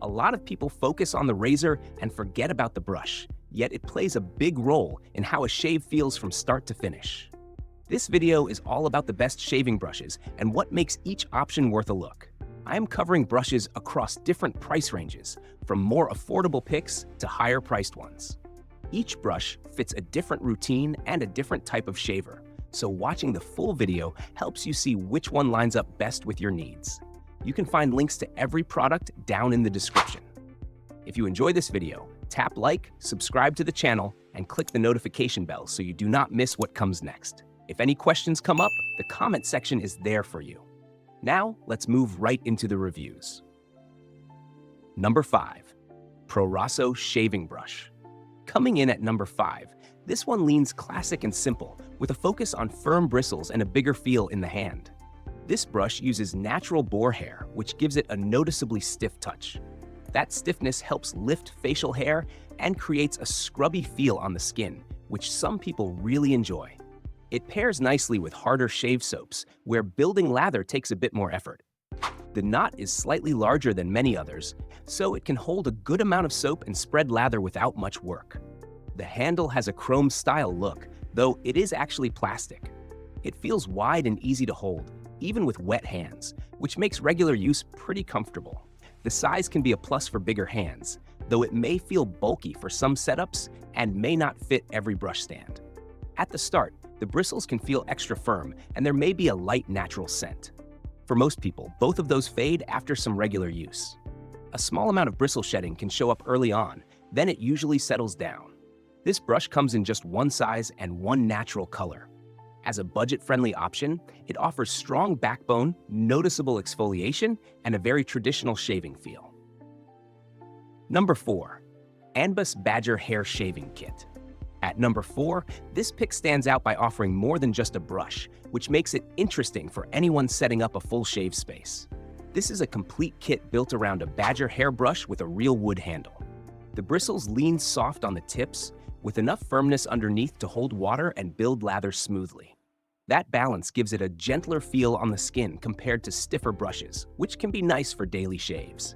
A lot of people focus on the razor and forget about the brush, yet it plays a big role in how a shave feels from start to finish. This video is all about the best shaving brushes and what makes each option worth a look. I am covering brushes across different price ranges, from more affordable picks to higher priced ones. Each brush fits a different routine and a different type of shaver, so watching the full video helps you see which one lines up best with your needs. You can find links to every product down in the description. If you enjoy this video, tap like, subscribe to the channel, and click the notification bell so you do not miss what comes next. If any questions come up, the comment section is there for you. Now, let's move right into the reviews. Number 5. Proraso Shaving Brush. Coming in at number 5, this one leans classic and simple, with a focus on firm bristles and a bigger feel in the hand. This brush uses natural boar hair, which gives it a noticeably stiff touch. That stiffness helps lift facial hair and creates a scrubby feel on the skin, which some people really enjoy. It pairs nicely with harder shave soaps, where building lather takes a bit more effort. The knot is slightly larger than many others, so it can hold a good amount of soap and spread lather without much work. The handle has a chrome-style look, though it is actually plastic. It feels wide and easy to hold, even with wet hands, which makes regular use pretty comfortable. The size can be a plus for bigger hands, though it may feel bulky for some setups and may not fit every brush stand. At the start, the bristles can feel extra firm, and there may be a light natural scent. For most people, both of those fade after some regular use. A small amount of bristle shedding can show up early on, then it usually settles down. This brush comes in just one size and one natural color. As a budget-friendly option, it offers strong backbone, noticeable exfoliation, and a very traditional shaving feel. Number 4. Anbus Badger Hair Shaving Kit. At number 4, this pick stands out by offering more than just a brush, which makes it interesting for anyone setting up a full shave space. This is a complete kit built around a badger hairbrush with a real wood handle. The bristles lean soft on the tips, with enough firmness underneath to hold water and build lather smoothly. That balance gives it a gentler feel on the skin compared to stiffer brushes, which can be nice for daily shaves.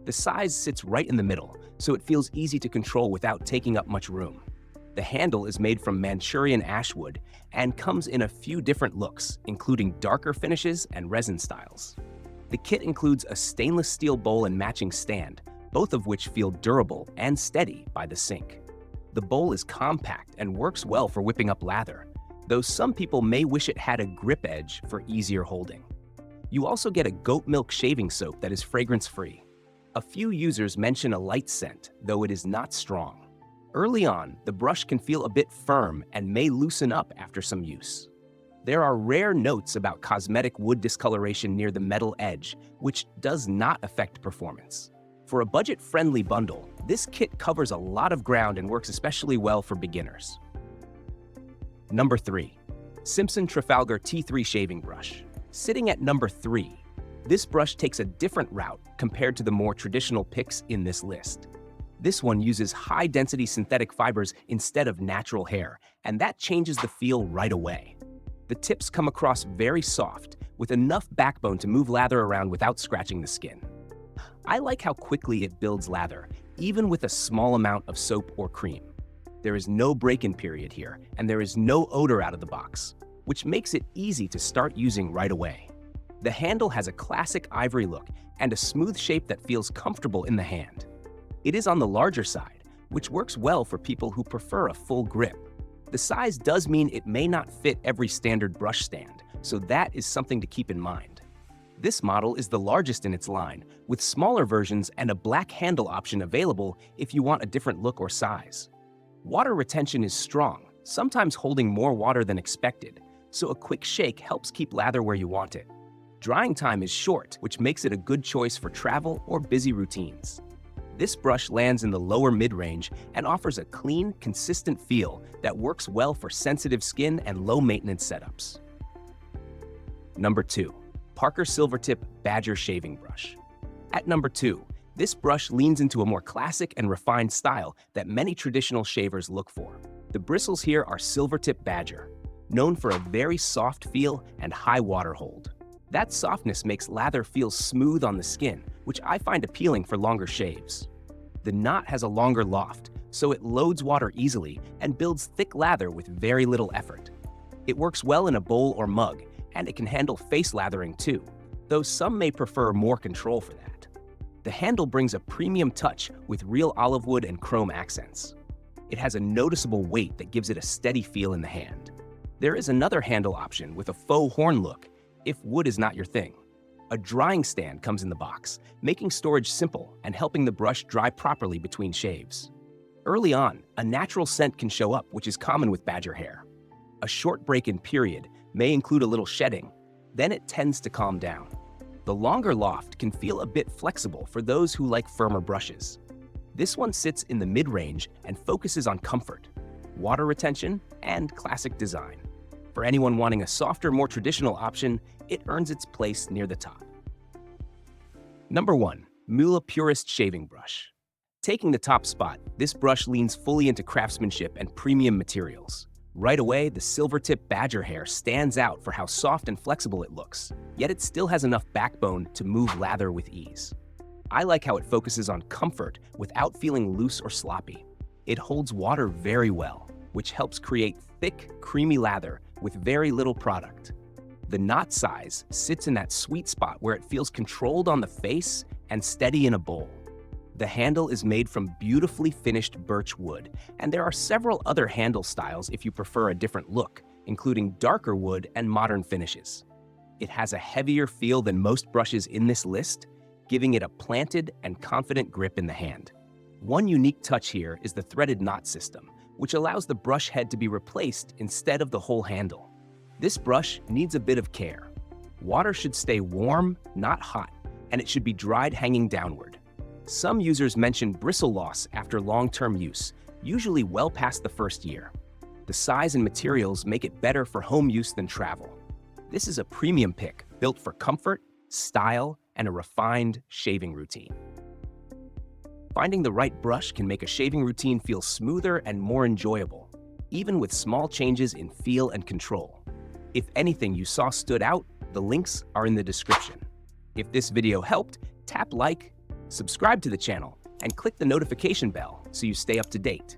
The size sits right in the middle, so it feels easy to control without taking up much room. The handle is made from Manchurian ash wood and comes in a few different looks, including darker finishes and resin styles. The kit includes a stainless steel bowl and matching stand, both of which feel durable and steady by the sink. The bowl is compact and works well for whipping up lather, though some people may wish it had a grip edge for easier holding. You also get a goat milk shaving soap that is fragrance-free. A few users mention a light scent, though it is not strong. Early on, the brush can feel a bit firm and may loosen up after some use. There are rare notes about cosmetic wood discoloration near the metal edge, which does not affect performance. For a budget-friendly bundle, this kit covers a lot of ground and works especially well for beginners. Number 3. Simpson Trafalgar T3 Shaving Brush. Sitting at number 3, this brush takes a different route compared to the more traditional picks in this list. This one uses high-density synthetic fibers instead of natural hair, and that changes the feel right away. The tips come across very soft, with enough backbone to move lather around without scratching the skin. I like how quickly it builds lather, even with a small amount of soap or cream. There is no break-in period here, and there is no odor out of the box, which makes it easy to start using right away. The handle has a classic ivory look and a smooth shape that feels comfortable in the hand. It is on the larger side, which works well for people who prefer a full grip. The size does mean it may not fit every standard brush stand, so that is something to keep in mind. This model is the largest in its line, with smaller versions and a black handle option available if you want a different look or size. Water retention is strong, sometimes holding more water than expected, so a quick shake helps keep lather where you want it. Drying time is short, which makes it a good choice for travel or busy routines. This brush lands in the lower mid-range and offers a clean, consistent feel that works well for sensitive skin and low-maintenance setups. Number 2. Parker Silvertip Badger Shaving Brush. At number 2, this brush leans into a more classic and refined style that many traditional shavers look for. The bristles here are Silvertip Badger, known for a very soft feel and high water hold. That softness makes lather feel smooth on the skin, which I find appealing for longer shaves. The knot has a longer loft, so it loads water easily and builds thick lather with very little effort. It works well in a bowl or mug, and it can handle face lathering too, though some may prefer more control for that. The handle brings a premium touch with real olive wood and chrome accents. It has a noticeable weight that gives it a steady feel in the hand. There is another handle option with a faux horn look, if wood is not your thing. A drying stand comes in the box, making storage simple and helping the brush dry properly between shaves. Early on, a natural scent can show up, which is common with badger hair. A short break-in period may include a little shedding, then it tends to calm down. The longer loft can feel a bit flexible for those who like firmer brushes. This one sits in the mid-range and focuses on comfort, water retention, and classic design. For anyone wanting a softer, more traditional option, it earns its place near the top. Number 1. Mula Purist Shaving Brush. Taking the top spot, this brush leans fully into craftsmanship and premium materials. Right away, the silvertip badger hair stands out for how soft and flexible it looks, yet it still has enough backbone to move lather with ease. I like how it focuses on comfort without feeling loose or sloppy. It holds water very well, which helps create thick, creamy lather with very little product. The knot size sits in that sweet spot where it feels controlled on the face and steady in a bowl. The handle is made from beautifully finished birch wood, and there are several other handle styles if you prefer a different look, including darker wood and modern finishes. It has a heavier feel than most brushes in this list, giving it a planted and confident grip in the hand. One unique touch here is the threaded knot system, which allows the brush head to be replaced instead of the whole handle. This brush needs a bit of care. Water should stay warm, not hot, and it should be dried hanging downward. Some users mention bristle loss after long-term use, usually well past the first year. The size and materials make it better for home use than travel. This is a premium pick built for comfort, style, and a refined shaving routine. Finding the right brush can make a shaving routine feel smoother and more enjoyable, even with small changes in feel and control. If anything you saw stood out, the links are in the description. If this video helped, tap like, subscribe to the channel, and click the notification bell so you stay up to date.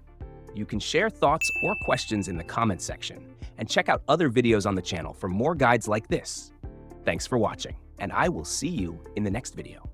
You can share thoughts or questions in the comment section, and check out other videos on the channel for more guides like this. Thanks for watching, and I will see you in the next video.